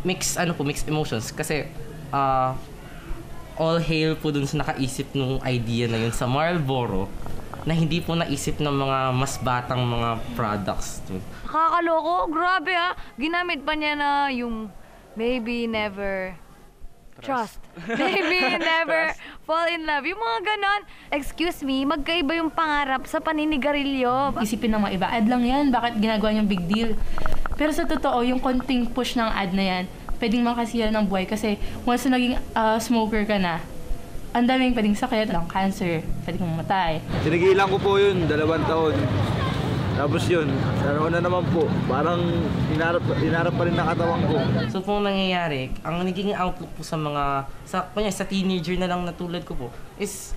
mixed emotions kasi all hail po dun sa nakaisip nung idea na yun sa Marlboro na hindi po naisip ng mga mas batang mga products. Nakakaloko, grabe ginamit pa niya na yung maybe never trust. Maybe never fall in love. Yung mga ganon. Excuse me, magkaiba yung pangarap sa paninigarilyo. Isipin ng mga iba, ad lang yan, bakit ginagawa niyang big deal? Pero sa totoo, yung konting push ng ad na yan, pwedeng makasira ng buhay kasi once na naging smoker ka na, ang daming pwedeng sakit, cancer, pwedeng mamatay. Tinigilan ko po yun, 2 taon. Tapos yun, na naman po, parang hinarap pa rin ng katawan ko. So po nangyayari, ang naging outlook po sa mga, sa teenager na lang na tulad ko po, is,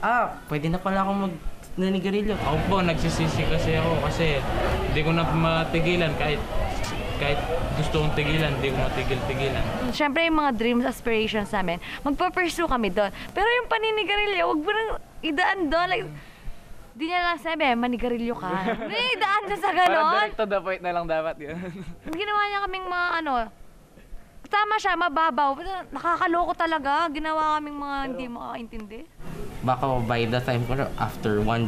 pwede na pala akong nanigarilyo. Ako po, nagsisisi kasi ako kasi hindi ko na matigilan kahit gusto kong tigilan, hindi ko matigil-tigilan. Siyempre yung mga dreams, aspirations namin, magpa-pursue kami doon. Pero yung paninigarilyo, wag mo nang idaan doon. Like, di niya lang sabi, manigarilyo ka. Hindi, idaan na sa ganon. Parang direct to the point na lang dapat yun. Ginawa niya kaming mga tama siya, mababaw. Nakakaloko talaga. Ginawa kaming mga hindi makakaintindi. Baka by the time ko, after 1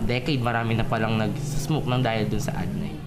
decade, marami na palang nag-smoke ng dahil dun sa ad na yun.